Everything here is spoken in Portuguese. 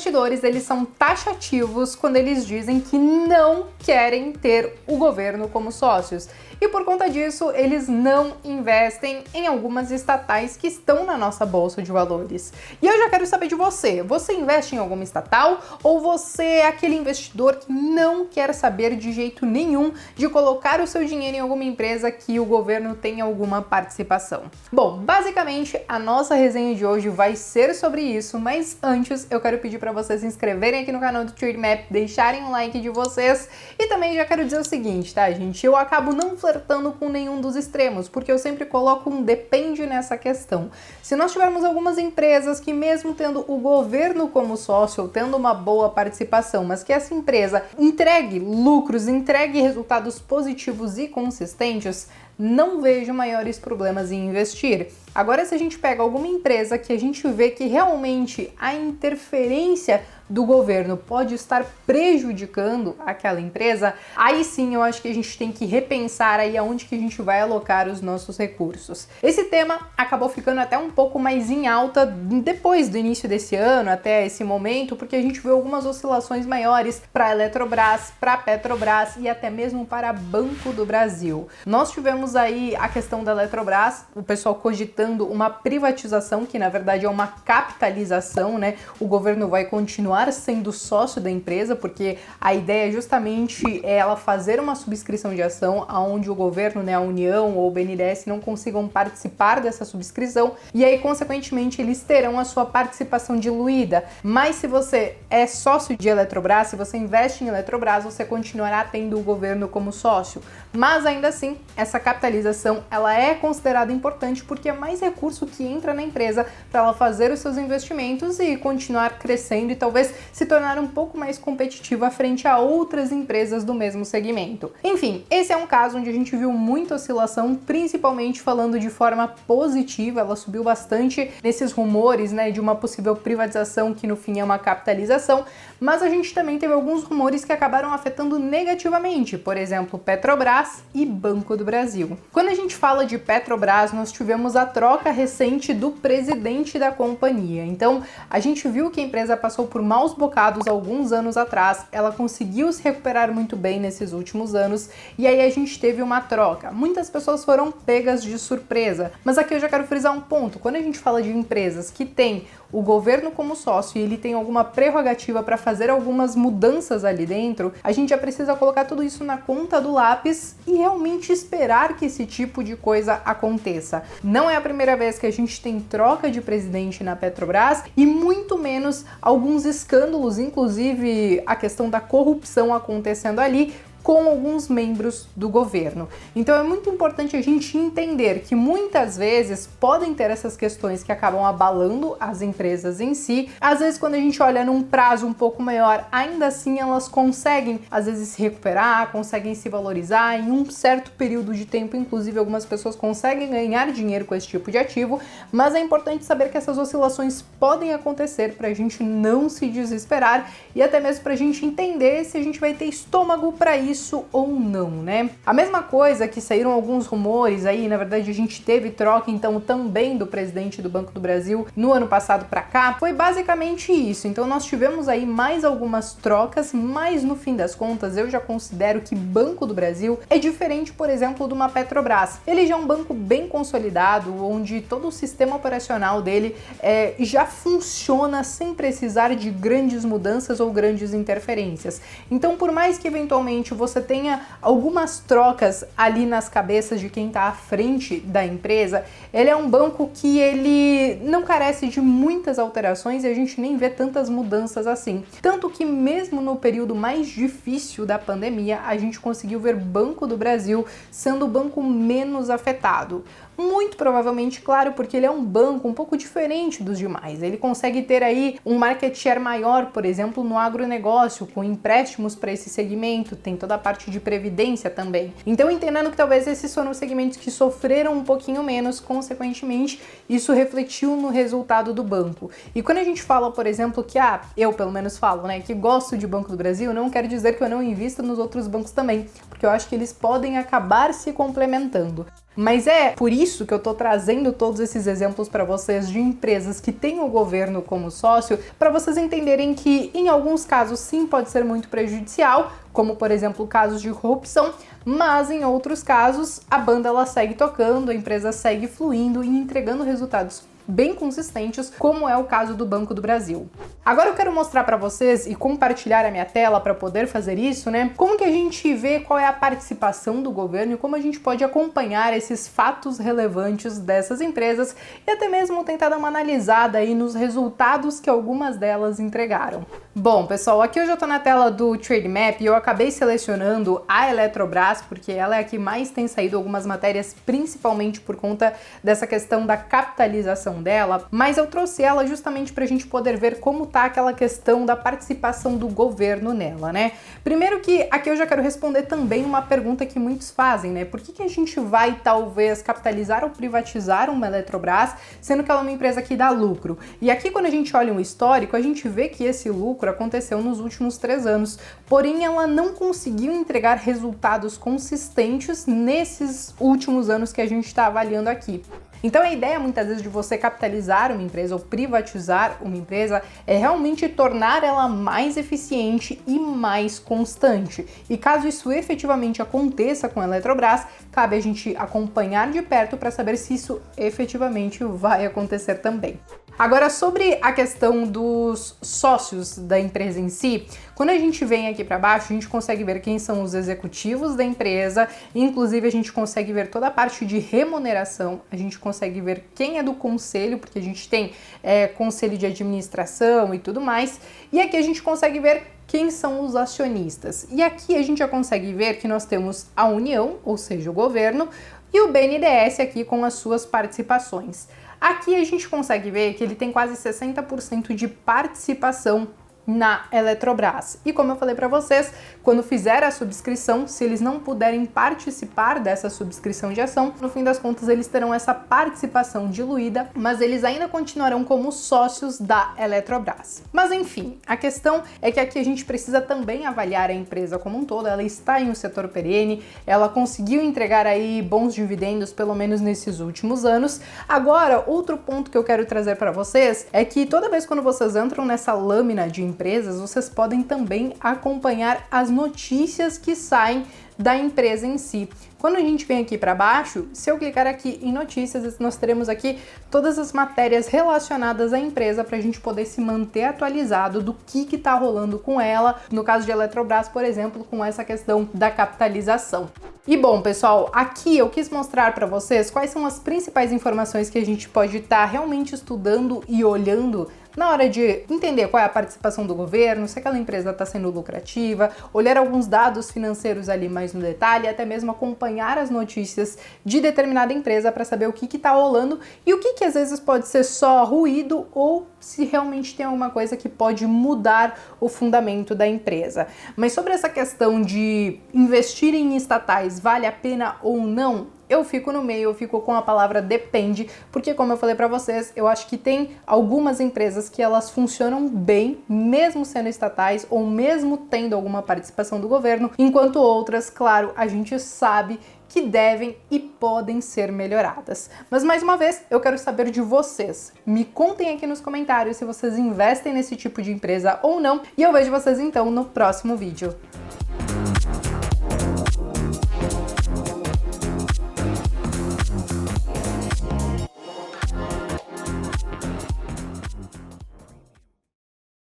investidores, eles são taxativos quando eles dizem que não querem ter o governo como sócios. E por conta disso, eles não investem em algumas estatais que estão na nossa bolsa de valores. E eu já quero saber de você. Você investe em alguma estatal ou você é aquele investidor que não quer saber de jeito nenhum de colocar o seu dinheiro em alguma empresa que o governo tem alguma participação? Bom, basicamente a nossa resenha de hoje vai ser sobre isso, mas antes eu quero pedir para vocês se inscreverem aqui no canal do Trademap, deixarem um like de vocês e também já quero dizer o seguinte, tá, gente? Eu acabo não flertando com nenhum dos extremos, porque eu sempre coloco um depende nessa questão. Se nós tivermos algumas empresas que mesmo tendo o governo como sócio, ou tendo uma boa participação, mas que essa empresa entregue lucros, entregue resultados positivos e consistentes, não vejo maiores problemas em investir. Agora, se a gente pega alguma empresa que a gente vê que realmente a interferência do governo pode estar prejudicando aquela empresa, aí sim eu acho que a gente tem que repensar aí aonde que a gente vai alocar os nossos recursos. Esse tema acabou ficando até um pouco mais em alta depois do início desse ano, até esse momento, porque a gente viu algumas oscilações maiores para a Eletrobras, para a Petrobras e até mesmo para Banco do Brasil. Nós tivemos aí a questão da Eletrobras, o pessoal cogitando uma privatização, que na verdade é uma capitalização, né? O governo vai continuar sendo sócio da empresa, porque a ideia é justamente ela fazer uma subscrição de ação onde o governo, né, a União ou o BNDES não consigam participar dessa subscrição e aí, consequentemente, eles terão a sua participação diluída. Mas se você é sócio de Eletrobras, se você investe em Eletrobras, você continuará tendo o governo como sócio. Mas ainda assim, essa capitalização ela é considerada importante porque é mais recurso que entra na empresa para ela fazer os seus investimentos e continuar crescendo e talvez se tornar um pouco mais competitiva frente a outras empresas do mesmo segmento. Enfim, esse é um caso onde a gente viu muita oscilação, principalmente falando de forma positiva, ela subiu bastante nesses rumores, né, de uma possível privatização que no fim é uma capitalização, mas a gente também teve alguns rumores que acabaram afetando negativamente, por exemplo, Petrobras e Banco do Brasil. Quando a gente fala de Petrobras, nós tivemos a troca recente do presidente da companhia. Então, a gente viu que a empresa passou por maus bocados alguns anos atrás, ela conseguiu se recuperar muito bem nesses últimos anos e aí a gente teve uma troca. Muitas pessoas foram pegas de surpresa, mas aqui eu já quero frisar um ponto. Quando a gente fala de empresas que têm o governo como sócio e ele tem alguma prerrogativa para fazer algumas mudanças ali dentro, a gente já precisa colocar tudo isso na ponta do lápis e realmente esperar que esse tipo de coisa aconteça. Não é a primeira vez que a gente tem troca de presidente na Petrobras e muito menos alguns escândalos, inclusive a questão da corrupção acontecendo ali, com alguns membros do governo. Então é muito importante a gente entender que muitas vezes podem ter essas questões que acabam abalando as empresas em si. Às vezes, quando a gente olha num prazo um pouco maior, ainda assim elas conseguem, às vezes, se recuperar, conseguem se valorizar em um certo período de tempo. Inclusive, algumas pessoas conseguem ganhar dinheiro com esse tipo de ativo, mas é importante saber que essas oscilações podem acontecer para a gente não se desesperar e até mesmo para a gente entender se a gente vai ter estômago para isso ou não, né? A mesma coisa que saíram alguns rumores aí, na verdade a gente teve troca então também do presidente do Banco do Brasil no ano passado para cá, foi basicamente isso. Então nós tivemos aí mais algumas trocas, mas no fim das contas eu já considero que Banco do Brasil é diferente, por exemplo, de uma Petrobras. Ele já é um banco bem consolidado, onde todo o sistema operacional dele já funciona sem precisar de grandes mudanças ou grandes interferências. Então, por mais que eventualmente você tenha algumas trocas ali nas cabeças de quem está à frente da empresa, ele é um banco que ele não carece de muitas alterações e a gente nem vê tantas mudanças assim. Tanto que mesmo no período mais difícil da pandemia, a gente conseguiu ver Banco do Brasil sendo o banco menos afetado. Muito provavelmente, claro, porque ele é um banco um pouco diferente dos demais. Ele consegue ter aí um market share maior, por exemplo, no agronegócio, com empréstimos para esse segmento, tem toda da parte de previdência também. Então, entendendo que talvez esses foram os segmentos que sofreram um pouquinho menos, consequentemente, isso refletiu no resultado do banco. E quando a gente fala, por exemplo, que eu pelo menos falo, né, que gosto de Banco do Brasil, não quero dizer que eu não invisto nos outros bancos também, porque eu acho que eles podem acabar se complementando. Mas é por isso que eu tô trazendo todos esses exemplos para vocês de empresas que têm o governo como sócio, para vocês entenderem que em alguns casos sim pode ser muito prejudicial, como por exemplo casos de corrupção, mas em outros casos a banda ela segue tocando, a empresa segue fluindo e entregando resultados bem consistentes, como é o caso do Banco do Brasil. Agora eu quero mostrar para vocês e compartilhar a minha tela para poder fazer isso, né? Como que a gente vê qual é a participação do governo e como a gente pode acompanhar esses fatos relevantes dessas empresas e até mesmo tentar dar uma analisada aí nos resultados que algumas delas entregaram. Bom, pessoal, aqui eu já tô na tela do Trademap e eu acabei selecionando a Eletrobras porque ela é a que mais tem saído algumas matérias, principalmente por conta dessa questão da capitalização dela, mas eu trouxe ela justamente para a gente poder ver como tá aquela questão da participação do governo nela, né? Primeiro que aqui eu já quero responder também uma pergunta que muitos fazem, né? Por que a gente vai talvez capitalizar ou privatizar uma Eletrobras, sendo que ela é uma empresa que dá lucro? E aqui quando a gente olha um histórico, a gente vê que esse lucro aconteceu nos últimos 3 anos, porém ela não conseguiu entregar resultados consistentes nesses últimos anos que a gente está avaliando aqui. Então a ideia muitas vezes de você capitalizar uma empresa ou privatizar uma empresa é realmente tornar ela mais eficiente e mais constante. E caso isso efetivamente aconteça com a Eletrobras, cabe a gente acompanhar de perto para saber se isso efetivamente vai acontecer também. Agora, sobre a questão dos sócios da empresa em si, quando a gente vem aqui para baixo, a gente consegue ver quem são os executivos da empresa, inclusive a gente consegue ver toda a parte de remuneração, a gente consegue ver quem é do conselho, porque a gente tem conselho de administração e tudo mais, e aqui a gente consegue ver quem são os acionistas. E aqui a gente já consegue ver que nós temos a União, ou seja, o governo, e o BNDES aqui com as suas participações. Aqui a gente consegue ver que ele tem quase 60% de participação na Eletrobras. E como eu falei para vocês, quando fizer a subscrição, se eles não puderem participar dessa subscrição de ação, no fim das contas eles terão essa participação diluída, mas eles ainda continuarão como sócios da Eletrobras. Mas enfim, a questão é que aqui a gente precisa também avaliar a empresa como um todo. Ela está em um setor perene, ela conseguiu entregar aí bons dividendos, pelo menos nesses últimos anos. Agora, outro ponto que eu quero trazer para vocês é que toda vez quando vocês entram nessa lâmina de empresas, vocês podem também acompanhar as notícias que saem da empresa em si. Quando a gente vem aqui para baixo, se eu clicar aqui em notícias, nós teremos aqui todas as matérias relacionadas à empresa para a gente poder se manter atualizado do que está rolando com ela, no caso de Eletrobras, por exemplo, com essa questão da capitalização. E bom, pessoal, aqui eu quis mostrar para vocês quais são as principais informações que a gente pode estar realmente estudando e olhando na hora de entender qual é a participação do governo, se aquela empresa está sendo lucrativa, olhar alguns dados financeiros ali mais no detalhe, até mesmo acompanhar as notícias de determinada empresa para saber o que está rolando e o que às vezes pode ser só ruído ou se realmente tem alguma coisa que pode mudar o fundamento da empresa. Mas sobre essa questão de investir em estatais vale a pena ou não, eu fico no meio, eu fico com a palavra depende, porque como eu falei para vocês, eu acho que tem algumas empresas que elas funcionam bem, mesmo sendo estatais ou mesmo tendo alguma participação do governo, enquanto outras, claro, a gente sabe que devem e podem ser melhoradas. Mas mais uma vez, eu quero saber de vocês. Me contem aqui nos comentários se vocês investem nesse tipo de empresa ou não, e eu vejo vocês então no próximo vídeo.